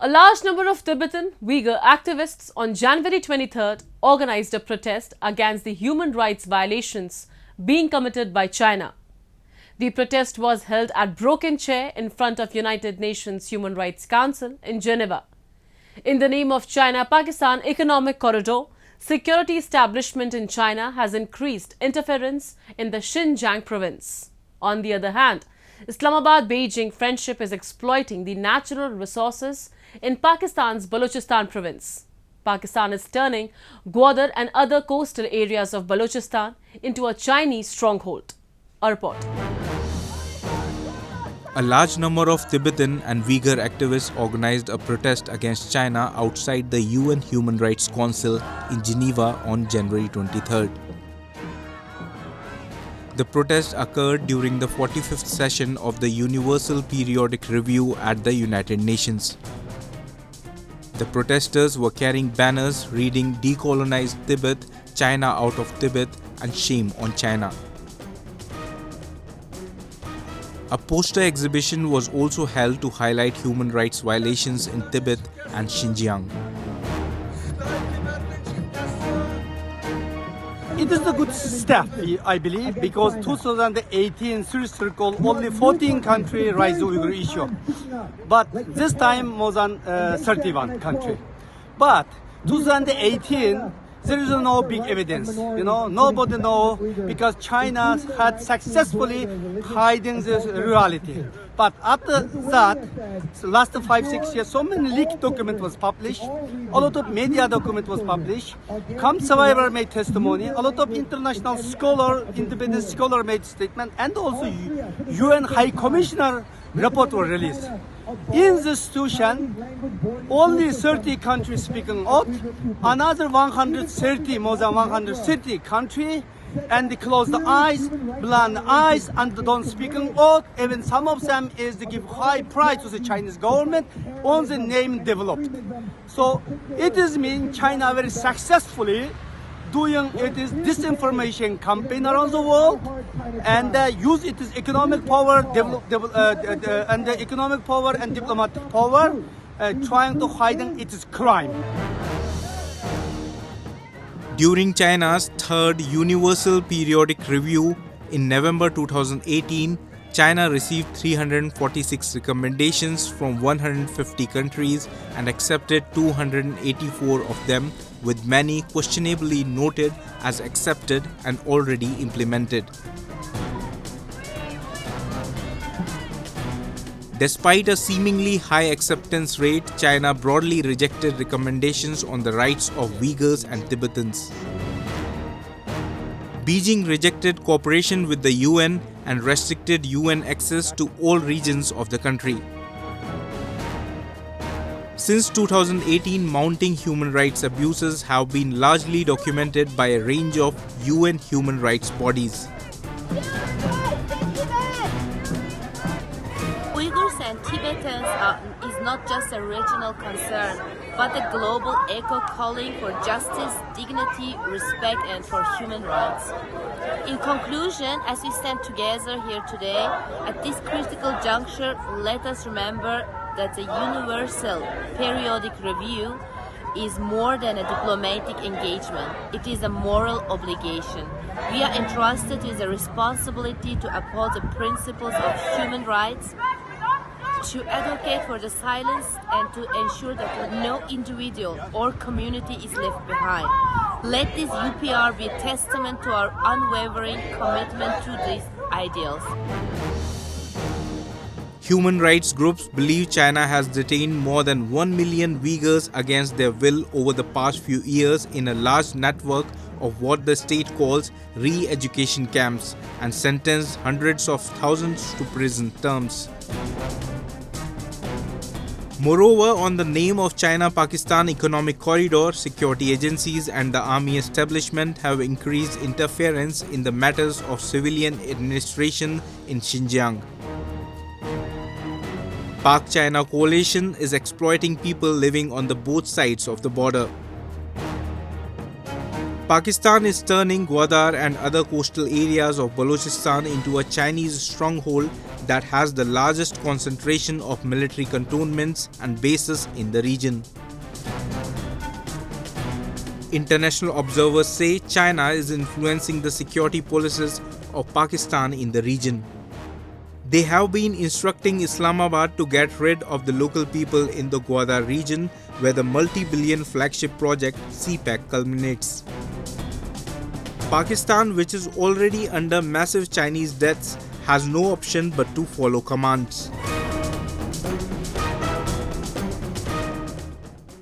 A large number of Tibetan Uyghur activists on January 23rd organized a protest against the human rights violations being committed by China. The protest was held at Broken Chair in front of United Nations Human Rights Council in Geneva. In the name of China-Pakistan Economic Corridor, security establishment in China has increased interference in the Xinjiang province. On the other hand, Islamabad-Beijing friendship is exploiting the natural resources in Pakistan's Balochistan province. Pakistan is turning Gwadar and other coastal areas of Balochistan into a Chinese stronghold. A report. A large number of Tibetan and Uyghur activists organized a protest against China outside the UN Human Rights Council in Geneva on January 23rd. The protest occurred during the 45th session of the Universal Periodic Review at the United Nations. The protesters were carrying banners reading "Decolonize Tibet, China out of Tibet" and "Shame on China." A poster exhibition was also held to highlight human rights violations in Tibet and Xinjiang. It is a good step, I believe, because 2018 circle only 14 countries raised the Uyghur issue. But this time more than 31 countries. But 2018, there is no big evidence. Nobody knows because China had successfully hiding this reality. But after that, last 5-6 years, so many leaked document was published. A lot of media document was published. Come survivor made testimony. A lot of international scholar, independent scholar made statement, and also UN High Commissioner report were released. In this situation, only 30 countries speaking out, another 130, more than 130 countries, and they close the eyes, blind eyes, and don't speaking out. Even some of them is to give high price to the Chinese government on the name developed. So it is mean China very successfully doing its disinformation campaign around the world and use its economic power, and the economic power and diplomatic power, trying to hide its crime. During China's third Universal Periodic Review in November 2018, China received 346 recommendations from 150 countries and accepted 284 of them, with many questionably noted as accepted and already implemented. Despite a seemingly high acceptance rate, China broadly rejected recommendations on the rights of Uyghurs and Tibetans. Beijing rejected cooperation with the UN and restricted UN access to all regions of the country. Since 2018, mounting human rights abuses have been largely documented by a range of UN human rights bodies. Uyghurs and Tibetans is not just a regional concern, but a global echo calling for justice, dignity, respect, and for human rights. In conclusion, as we stand together here today, at this critical juncture, let us remember that the Universal Periodic Review is more than a diplomatic engagement. It is a moral obligation. We are entrusted with the responsibility to uphold the principles of human rights, to advocate for the silence, and to ensure that no individual or community is left behind. Let this UPR be a testament to our unwavering commitment to these ideals. Human rights groups believe China has detained more than 1 million Uyghurs against their will over the past few years in a large network of what the state calls re-education camps and sentenced hundreds of thousands to prison terms. Moreover, on the name of China-Pakistan Economic Corridor, security agencies and the army establishment have increased interference in the matters of civilian administration in Xinjiang. Pak-China coalition is exploiting people living on the both sides of the border. Pakistan is turning Gwadar and other coastal areas of Balochistan into a Chinese stronghold that has the largest concentration of military cantonments and bases in the region. International observers say China is influencing the security policies of Pakistan in the region. They have been instructing Islamabad to get rid of the local people in the Gwadar region, where the multi-billion flagship project CPEC culminates. Pakistan, which is already under massive Chinese debts, has no option but to follow commands.